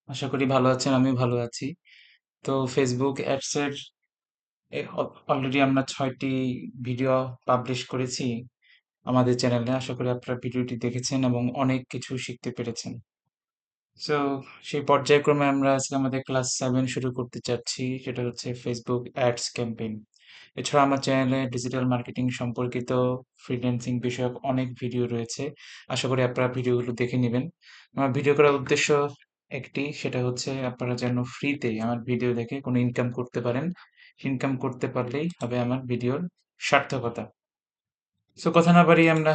আশা করি ভালো আছেন, আমি ভালো আছি। তো ফেসবুক অ্যাডস এর অলরেডি আমরা ৬টি ভিডিও পাবলিশ করেছি আমাদের চ্যানেলে। আশা করি আপনারা ভিডিওটি দেখেছেন এবং অনেক কিছু শিখতে পেরেছেন। সো সেই পর্যায়ক্রমে আমরা আজকে আমাদের ক্লাস 7 শুরু করতে চাচ্ছি, সেটা হচ্ছে ফেসবুক অ্যাডস ক্যাম্পেইন। এছাড়া আমার চ্যানেলে ডিজিটাল মার্কেটিং সম্পর্কিত ফ্রিল্যান্সিং বিষয়ক অনেক ভিডিও রয়েছে। আশা করি আপনারা ভিডিওগুলো দেখে নেবেন। আমার ভিডিও করার উদ্দেশ্য একটি, সেটা হচ্ছে আপনারা যেন ফ্রিতে আমার ভিডিও দেখে কোনো ইনকাম করতে পারেন। ইনকাম করতে পারলেই হবে আমার ভিডিওর সার্থকতা। সো কথা না বাড়িয়ে আমরা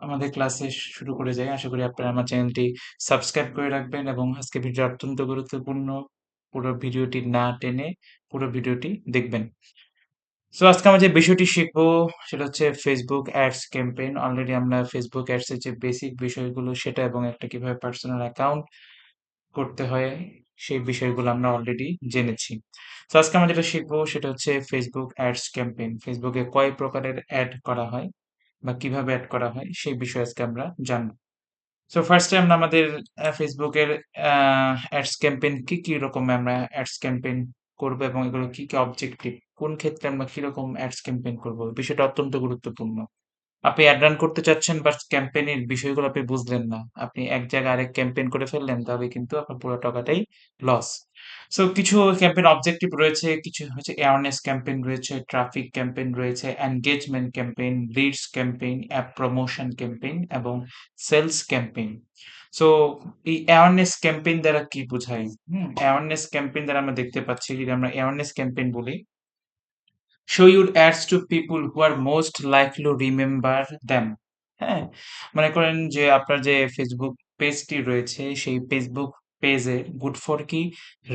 আমাদের ক্লাসে শুরু করে যাই। আশা করি আপনারা আমার চ্যানেলটি সাবস্ক্রাইব করে রাখবেন এবং আজকের ভিডিও অত্যন্ত গুরুত্বপূর্ণ। পুরো ভিডিওটি না টেনে পুরো ভিডিওটি দেখবেন। সো আজকে আমরা যে বিষয়টি শিখবো সেটা হচ্ছে ফেসবুক অ্যাডস ক্যাম্পেইন। অলরেডি আমরা ফেসবুক অ্যাডস এর যে বেসিক বিষয়গুলো সেটা এবং একটা কিভাবে পার্সোনাল অ্যাকাউন্ট করতে হয় সেই বিষয়গুলো আমরা অলরেডি জেনেছি। তো আজকে আমরা যেটা শিখবো সেটা হচ্ছে ফেসবুক অ্যাডস ক্যাম্পেইন। ফেসবুকে কয় প্রকারের অ্যাড করা হয় বা কিভাবে অ্যাড করা হয় সেই বিষয়ে আজকে আমরা জানবো। সো ফার্স্টে আমরা আমাদের ফেসবুকের অ্যাডস ক্যাম্পেইন কি রকম আমরা অ্যাডস ক্যাম্পেইন করবো এবং এগুলো কি অবজেক্টিভ, কোন ক্ষেত্রে আমরা কিরকম অ্যাডস ক্যাম্পেইন করবো, বিষয়টা অত্যন্ত গুরুত্বপূর্ণ। আপনি অ্যাড রান করতে চাচ্ছেন বাট ক্যাম্পেইনের বিষয়গুলো আপনি বুঝলেন না, আপনি এক জায়গায় আরেক ক্যাম্পেইন করে ফেললেন, তাহলে কিন্তু আপনার পুরো টাকাটাই লস। সো কিছু ক্যাম্পেইন অবজেক্টিভ রয়েছে, কিছু হচ্ছে অ্যাওয়ারনেস ক্যাম্পেইন রয়েছে, ট্রাফিক ক্যাম্পেইন রয়েছে, engagement campaign, leads campaign, app promotion campaign এবং সেলস ক্যাম্পেইন। সো এই অ্যাওয়ারনেস ক্যাম্পেইন দ্বারা কি বোঝায়? অ্যাওয়ারনেস ক্যাম্পেইন দ্বারা আমরা দেখতে পাচ্ছি, যদি আমরা অ্যাওয়ারনেস ক্যাম্পেইন বলি, show your ads to people who are most likely to remember them। হ্যাঁ, মনে করেন যে আপনার যে ফেসবুক পেজটি রয়েছে সেই ফেসবুক পেজে গুড ফর কি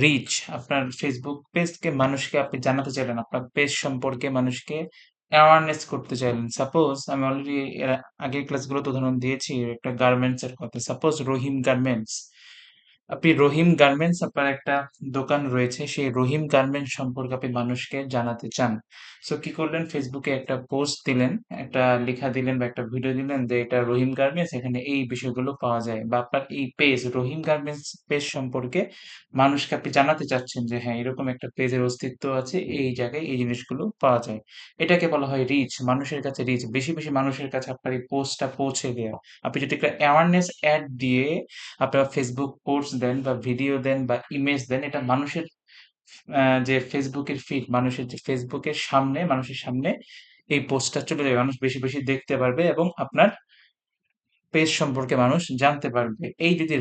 রিচ, আপনার ফেসবুক পেজকে মানুষকে আপনি জানাতে চাইলেন, আপনার পেজ সম্পর্কে মানুষকে অ্যাওয়ারনেস করতে চাইলেন। সাপোজ আমি অলরেডি এর আগের ক্লাসগুলোতে উদাহরণ দিয়েছি একটা গার্মেন্টস এর কথা, সাপোজ রহিম গার্মেন্টস। আপনি রহিম গার্মেন্টস, আপনার একটা দোকান রয়েছে, সেই রহিম গার্মেন্টস সম্পর্কে আপনি মানুষকে জানাতে চান। সো কি করলেন, ফেসবুকে একটা পোস্ট দিলেন, একটা লেখা দিলেন বা একটা ভিডিও দিলেন যে এটা রহিম গার্মেন্টস, এখানে এই বিষয়গুলো পাওয়া যায়, বা আপনার এই পেজ রহিম গার্মেন্টস পেজ সম্পর্কে মানুষকে আপনি জানাতে চাচ্ছেন যে হ্যাঁ এরকম একটা পেজের অস্তিত্ব আছে, এই জায়গায় এই জিনিসগুলো পাওয়া যায়। এটাকে বলা হয় রিচ, মানুষের কাছে রিচ, বেশি বেশি মানুষের কাছে আপনার এই পোস্টটা পৌঁছে দেওয়া। আপনি যদি একটা অ্যাওয়ারনেস অ্যাড দিয়ে আপনারা ফেসবুক পোস্ট দেন বা ভিডিও দেন বা ইমেজ দেন, এটা মানুষের যে ফেসবুকের ফিড, মানুষের যে ফেসবুকের সামনে, মানুষের সামনে এই পোস্টটা চলে যাবে, মানুষ বেশি বেশি দেখতে পারবে এবং আপনার পেজ সম্পর্কে মানুষ জানতে পারবে। এই যদি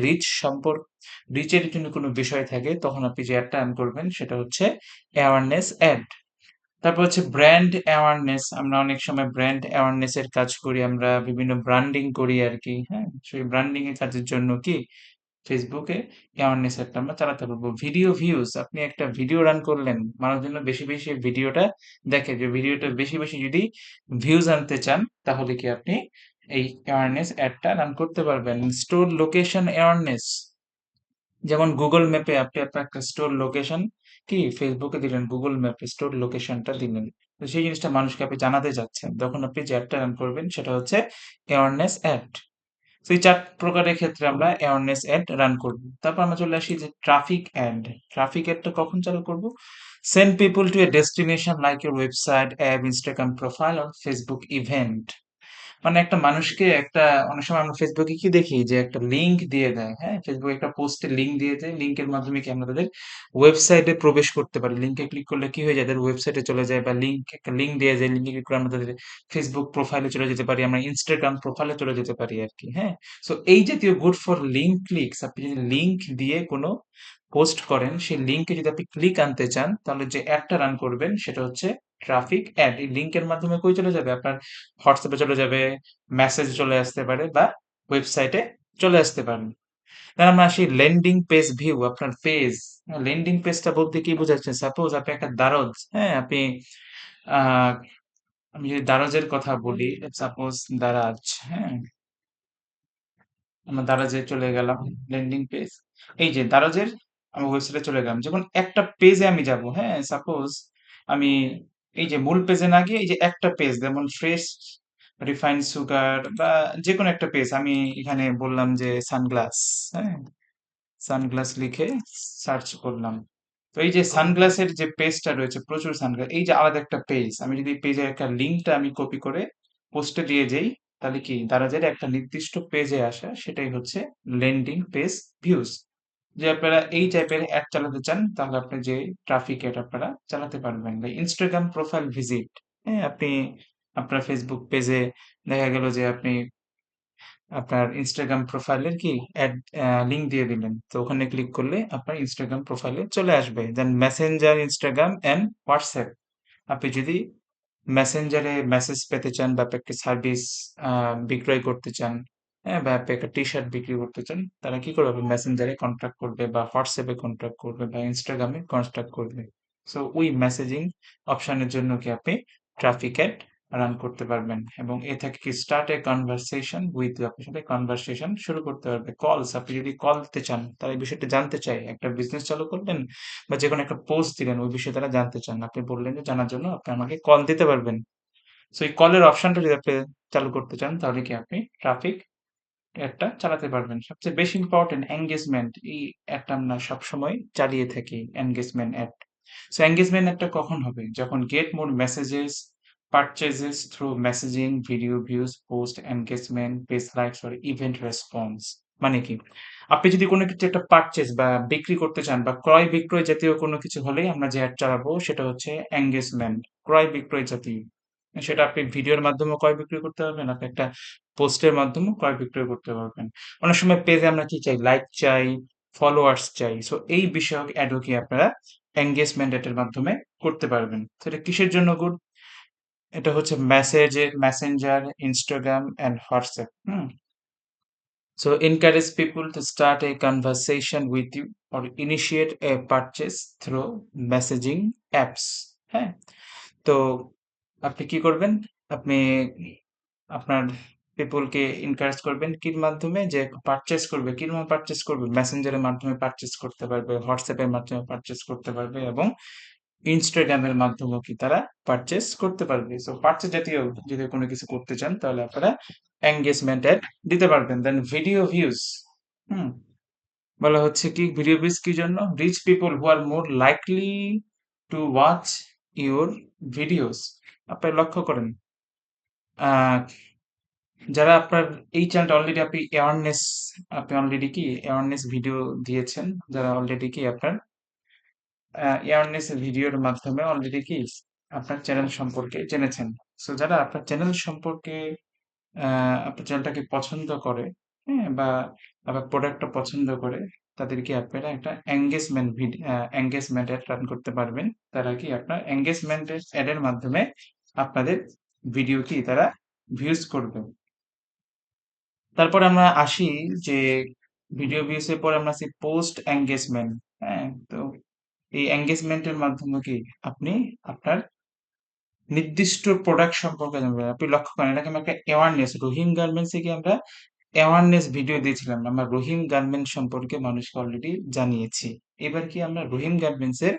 রিচের জন্য কোনো বিষয় থাকে, তখন আপনি যে অ্যাডটা রান করবেন সেটা হচ্ছে অ্যাওয়ারনেস অ্যাড। তারপর হচ্ছে ব্র্যান্ড অ্যাওয়ারনেস। আমরা অনেক সময় ব্র্যান্ড অ্যাওয়ারনেস এর কাজ করি, আমরা বিভিন্ন ব্র্যান্ডিং করি আর কি। হ্যাঁ, সেই ব্র্যান্ডিং এর কাজের জন্য কি ফেসবুকে অ্যাওয়ারনেস একটা আমরা চালাতে পারবো। ভিডিও ভিউজ, আপনি একটা ভিডিও রান করলেন, মানুষ যেন বেশি বেশি ভিডিওটা দেখে, যে ভিডিওটা বেশি বেশি যদি ভিউজ আনতে চান, তাহলে কি আপনি এই অ্যাওয়ারনেস অ্যাডটা রান করতে পারবেন। স্টোর লোকেশন অ্যাওয়ারনেস, যেমন গুগল ম্যাপে আপনি আপনার একটা স্টোর লোকেশন কি ফেসবুকে দিলেন, গুগল ম্যাপে স্টোর লোকেশনটা দিলেন, তো সেই জিনিসটা মানুষকে আপনি জানাতে যাচ্ছেন, তখন আপনি যে অ্যাডটা রান করবেন সেটা হচ্ছে অ্যাওয়ারনেস অ্যাড। তো এই ৪ প্রকারের ক্ষেত্রে আমরা অ্যাওয়ারনেস অ্যাড রান করব। তারপর আমরা চলে আসি যে ট্রাফিক অ্যাড। ট্রাফিক অ্যাডটা কখন চালু করব? Send people to A destination like your website, app, Instagram profile or Facebook event. মানে একটা মানুষকে একটা, অনেক সময় আমরা ফেসবুকে কি দেখি যে একটা লিংক দিয়ে দেয়, হ্যাঁ? ফেসবুকে একটা পোস্টে লিংক দিয়ে দেয়। লিংকের মাধ্যমে কি আমরা তাদের ওয়েবসাইটে প্রবেশ করতে পারি। লিংকে ক্লিক করলে কি হয়ে যায়? তাদের ওয়েবসাইটে চলে যায়, বা একটা লিংক দিয়ে যায়। লিংকে ক্লিক করে আমরা তাদের ফেসবুক প্রোফাইলে চলে যেতে পারি, আমরা ইনস্টাগ্রাম প্রোফাইলে চলে যেতে পারি আরকি, হ্যাঁ? সো এই জাতীয় গুড ফর লিংক ক্লিকস, আপনি যদি লিংক দিয়ে কোনো পোস্ট করেন, সেই লিংকে যদি আপনি ক্লিক আনতে চান, তাহলে যে অ্যাডটা রান করবেন সেটা হচ্ছে ট্রাফিক অ্যাড। এই লিংকের মাধ্যমে কই চলে যাবে? আপনার হোয়াটসঅ্যাপে চলে যাবে, মেসেজ চলে আসতে পারে বা ওয়েবসাইটে চলে আসতে পারেন। তাহলে আমরা আসি ল্যান্ডিং পেজ ভিউ, আপনার পেজ। ল্যান্ডিং পেজটা বলতে কি বোঝাচ্ছেন? সাপোজ আপনি একটা দারজ, হ্যাঁ? আপনি আহ আমি যদি দারাজের কথা বলি, সাপোজ দারাজ, হ্যাঁ? আমরা দারাজে চলে গেলাম, ল্যান্ডিং পেজ। এই যে দারাজের আমি ওয়েবসাইটে চলে গেলাম। যখন একটা পেজে আমি যাব, হ্যাঁ? সাপোজ আমি এই যে মূল পেজে না গিয়ে এই যে একটা পেজ, যেমন ফ্রেশ রিফাইন্ড সুগার বা যেকোনো একটা পেজ, আমি এখানে বললাম যে সানগ্লাস, হ্যাঁ? সানগ্লাস লিখে সার্চ করলাম। তো এই যে সানগ্লাসের যে পেজটা রয়েছে, প্রচুর সানগ্লাস, এই যে আলাদা একটা পেজ, আমি যদি পেজের একটা লিঙ্কটা আমি কপি করে পোস্টে দিয়ে যাই, তাহলে কি তারা যেটা একটা নির্দিষ্ট পেজে আসা, সেটাই হচ্ছে ল্যান্ডিং পেজ ভিউজ। যে আপনারা এই টাইপের অ্যাড চালাতে চান, তাহলে আপনি যে ট্রাফিক অ্যাড আপনারা চালাতে পারবেন, বা ইনস্টাগ্রাম প্রোফাইল ভিজিট। হ্যাঁ, আপনি আপনার ফেসবুক পেজে দেখা গেল যে আপনি আপনার ইনস্টাগ্রাম প্রোফাইলের কি অ্যাড লিঙ্ক দিয়ে দিলেন, তো ওখানে ক্লিক করলে আপনার ইনস্টাগ্রাম প্রোফাইলে চলে আসবে। দেন মেসেঞ্জার, ইনস্টাগ্রাম এন্ড হোয়াটসঅ্যাপ, আপনি যদি মেসেঞ্জারে মেসেজ পেতে চান, বা আপনি একটা সার্ভিস বিক্রয় করতে চান, হ্যাঁ, বা আপনি একটা টি শার্ট বিক্রি করতে চান, তারা কি করবে, মেসেঞ্জারে কন্ট্যাক্ট করবে, বা হোয়াটসঅ্যাপে কন্ট্যাক্ট করবে, বা ইনস্টাগ্রামে কন্ট্যাক্ট করবে। সো ওই মেসেজিং অপশনের জন্য কি আপনি ট্রাফিক অ্যাড রান করতে পারবেন, এবং এ থেকে কি start a conversation with you, আপনার সাথে কনভারসেশন শুরু করতে পারবে। কলস, আপনি যদি কল দিতে চান, তারা এই বিষয়টা জানতে চায়, একটা বিজনেস চালু করলেন বা যেকোনো একটা পোস্ট দিলেন, ওই বিষয়ে তারা জানতে চান, আপনি বললেন যে জানার জন্য আপনি আমাকে কল দিতে পারবেন। সো এই কলের অপশনটা যদি আপনি চালু করতে চান, তাহলে কি আপনি ট্রাফিক অ্যাডটা চালাতে পারবেন। সবচেয়ে বেশি ইম্পর্টেন্ট এঙ্গেজমেন্ট, এই অ্যাডটা আমরা সবসময় চালিয়ে থাকি, এঙ্গেজমেন্ট অ্যাড। সো এঙ্গেজমেন্ট অ্যাডটা কখন হবে, যখন get more messages, purchases through messaging, video views, post engagement, page likes or event response. মানে কি, আপনি যদি কোনো কিছু একটা পারচেজ বা বিক্রি করতে চান, বা ক্রয় বিক্রয় জাতীয় কোনো কিছু হলেই আমরা যে অ্যাড চালাবো সেটা হচ্ছে এঙ্গেজমেন্ট, ক্রয় বিক্রয় জাতীয়। সেটা আপনি ভিডিওর মাধ্যমে ক্রয় বিক্রয় করতে পারবেন, আপনি একটা পোস্টের মাধ্যমেও ক্রয় বিক্রয় করতে পারবেন। অনেক সময় পেজে আমরা কি চাই, লাইক চাই, ফলোয়ার্স চাই। সো এই বিষয়ক অ্যাডও কি আপনারা এঙ্গেজমেন্ট এর মাধ্যমে করতে পারবেন। তো এটা কিসের জন্য গুড, এটা হচ্ছে মেসেজে, messenger, Instagram and WhatsApp. So encourage people to start a conversation with you or initiate a purchase through messaging apps. হ্যাঁ, তো আপনি কি করবেন, আপনি আপনার পিপলকে এনকারেজ করবেন কির মাধ্যমে, যে পারচেজ করবে, কিরকম পারচেজ করবে, মেসেঞ্জারের মাধ্যমে পারচেজ করতে পারবে, হোয়াটসঅ্যাপের মাধ্যমে পারচেজ করতে পারবে, এবং ইনস্টাগ্রামের মাধ্যমেও কি তারা পারচেজ করতে পারবে। সো পারচেজ জাতীয় যদি কোনো কিছু করতে চান, তাহলে আপনারা এঙ্গেজমেন্ট এড দিতে পারবেন। দেন ভিডিও ভিউজ, হুম, বলা হচ্ছে কি ভিডিও ভিউজ কি জন্য, reach people who are more likely to watch your videos. আপনি লক্ষ্য করেন, আহ, যারা আপনার এই চ্যানেলটা অলরেডি আপনি অ্যাওয়ারনেস, আপনি অলরেডি কি অ্যাওয়ারনেস ভিডিও দিয়েছেন, যারা অলরেডি কি আপনার অ্যাওয়ারনেস ভিডিওর মাধ্যমে অলরেডি কি আপনার চ্যানেল সম্পর্কে জেনেছেন। সো যারা আপনার চ্যানেল সম্পর্কে আপনার চ্যানেলটাকে পছন্দ করে, হ্যাঁ, বা আপনার প্রোডাক্টটা পছন্দ করে, তাদেরকে আপনারা একটা এঙ্গেজমেন্ট অ্যাড রান করতে পারবেন। তারা কি আপনার এঙ্গেজমেন্ট অ্যাডের মাধ্যমে আপনাদের ভিডিও কি তারা ভিউজ করবে। তারপর আমরা আসি যে ভিডিও ভিউজ এর পর আমরা আসি পোস্ট এঙ্গেজমেন্ট। হ্যাঁ, তো এই এঙ্গেজমেন্টের মাধ্যমে কি আপনি আপনার নির্দিষ্ট প্রোডাক্ট সম্পর্কে জানবেন। আপনি লক্ষ্য করেন, এটাকে আমরা একটা অ্যাওয়ারনেস, রহিম গার্মেন্টস এ কি আমরা অ্যাওয়ারনেস ভিডিও দিয়েছিলাম, আমরা রহিম গার্মেন্টস সম্পর্কে মানুষকে অলরেডি জানিয়েছি। এবার কি আমরা রহিম গার্মেন্টস এর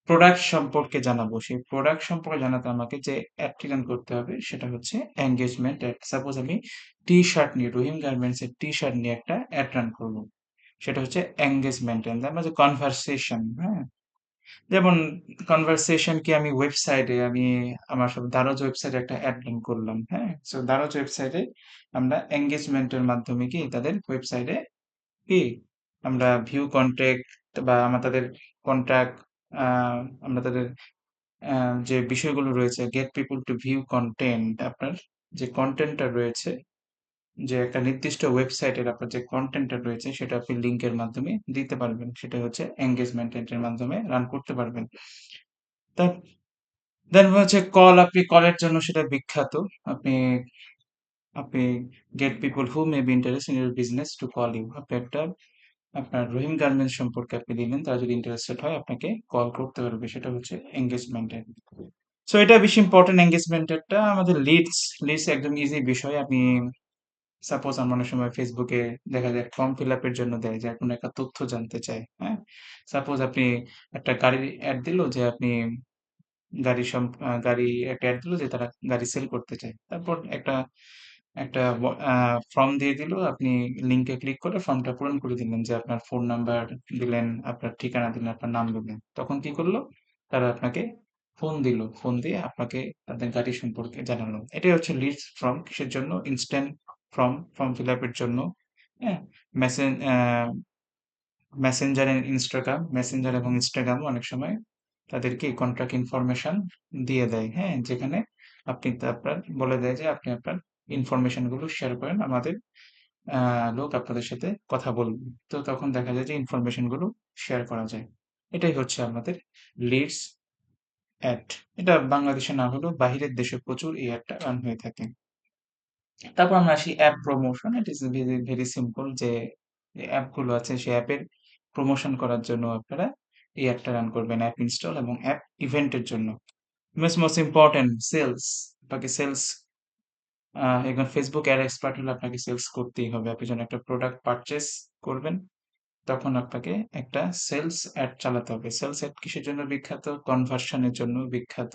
প্রোডাক্ট সম্পর্কে জানাবো। সেই প্রোডাক্ট সম্পর্কে জানাতে আমাকে যে অ্যাডটি রান করতে হবে, সেটা হচ্ছে এঙ্গেজমেন্ট অ্যাড। সাপোজ আমি টি শার্ট নিয়ে, রহিম গার্মেন্টস এর টি শার্ট নিয়ে একটা অ্যাড রান করবো, সেটা হচ্ছে এঙ্গেজমেন্ট অ্যাড। আমরা যে কনভারসেশন, হ্যাঁ, যেমন কনভারসেশন কি আমি ওয়েবসাইটে, আমি আমার সব দারোজ ওয়েবসাইটে একটা অ্যাড রান করলাম, হ্যাঁ, সো দারোজ ওয়েবসাইটে আমরা এঙ্গেজমেন্টের মাধ্যমে কি তাদের ওয়েবসাইটে কি আমরা ভিউ কন্ট্যাক্ট, বা আমরা তাদের কন্ট্যাক্ট, আমরা তাদের যে বিষয়গুলো রয়েছে, gate people to view content, আপনার যে কন্টেন্টটা রয়েছে, যে একটা নির্দিষ্ট ওয়েবসাইটের আপনার যে কন্টেন্টটা রয়েছে, সেটা আপনি লিঙ্কের মাধ্যমে দিতে পারবেন, সেটা হচ্ছে এঙ্গেজমেন্ট এর মাধ্যমে রান করতে পারবেন। দেন হচ্ছে কল, আপনি কলের জন্য সেটা বিখ্যাত। আপনি আপনি get people who may be interest in your business to call you. আপনি একটা আপনার রহিম গার্মেন্টস সম্পর্কে আপনি দিলেন, তারা যদি ইন্টারেস্টেড হয় আপনাকে কল করতে পারবে, সেটা হচ্ছে এঙ্গেজমেন্টের। সো এটা বেশি ইম্পর্টেন্ট এঙ্গেজমেন্টেরটা। আমাদের লিডস, লিডস একদম ইজি বিষয়। আপনি সাপোজ আমরা অনেক সময় ফেসবুকে দেখা যায় ফর্ম ফিল আপের জন্য দেয়, যে কোনো একটা তথ্য জানতে চায়, হ্যাঁ, সাপোজ আপনি একটা গাড়ির অ্যাড দিল, যে আপনি গাড়ি একটা অ্যাড দিল যে তারা গাড়ি সেল করতে চায়। তারপর একটা একটা ফর্ম দিয়ে দিল, আপনি লিঙ্কে ক্লিক করে ফর্মটা পূরণ করে দিলেন, যে আপনার ফোন নাম্বার দিলেন, আপনার ঠিকানা দিলেন, আপনার নাম দিলেন। তখন কি করলো, তারা আপনাকে ফোন দিল, ফোন দিয়ে আপনাকে তাদের গাড়ি সম্পর্কে জানালো। এটাই হচ্ছে লিডস ফর্ম। কিসের জন্য? ইনস্ট্যান্ট ফর্ম, ফর্ম ফিল আপের জন্য। হ্যাঁ, মেসেজ মেসেঞ্জার এবং ইনস্টাগ্রাম অনেক সময় তাদেরকে কন্ট্রাক্ট ইনফরমেশন দিয়ে দেয়, হ্যাঁ, যেখানে আপনি আপনার বলে দেয় যে আপনি আপনার ইনফরমেশন গুলো শেয়ার করেন, আমাদের লোক আপনাদের সাথে কথা বলবে। তো তখন দেখা যায় যে ইনফরমেশন গুলো শেয়ার করা যায়। এটাই হচ্ছে আমাদের লিডস অ্যাড। এটা বাংলাদেশে না হলেও বাহিরের দেশে প্রচুর এই অ্যাডটা রান হয়ে থাকে। তারপর আমরা আসি app promotion. It is very very simple, যে অ্যাপগুলো আছে সেই অ্যাপের প্রমোশন করার জন্য আপনারা এই অ্যাপটা রান করবেন, অ্যাপ ইনস্টল এবং অ্যাপ ইভেন্টের জন্য। Most important, sales. আপনাকে সেলস, একজন ফেসবুক অ্যাড এক্সপার্ট হলে আপনাকে সেলস করতেই হবে। আপনি যখন একটা প্রোডাক্ট পারচেস করবেন, তখন আপনাকে একটা সেলস অ্যাড চালাতে হবে। সেলস অ্যাড কিসের জন্য বিখ্যাত? কনভার্সনের জন্য বিখ্যাত,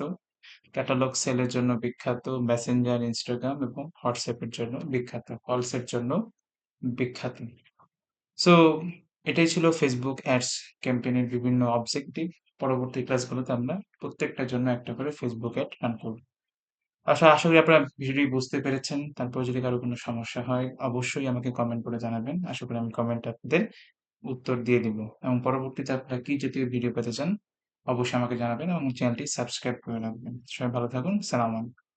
ক্যাটালগ সেলের জন্য বিখ্যাত, মেসেঞ্জার, ইনস্টাগ্রাম এবং হোয়াটসঅ্যাপ এর জন্য বিখ্যাত, কলস এর জন্য বিখ্যাত। সো এটাই ছিল ফেসবুক অ্যাডস ক্যাম্পেইনের বিভিন্ন অবজেক্টিভ। পরবর্তী ক্লাসগুলোতে আমরা প্রত্যেকটার জন্য একটা করে ফেসবুক অ্যাড রান করব। আশা করি আপনারা ভিডিওটি বুঝতে পেরেছেন। তারপর যদি কারো কোনো সমস্যা হয়, অবশ্যই আমাকে কমেন্ট করে জানাবেন। আশা করি আমি কমেন্টে আপনাদের উত্তর দিয়ে দিব। এবং পরবর্তীতে আপনারা কি জাতীয় ভিডিও পেতে চান, অবশ্যই আমাকে জানাবেন এবং চ্যানেলটি সাবস্ক্রাইব করে রাখবেন। সবাই ভালো থাকুন। সালাম আলাইকুম।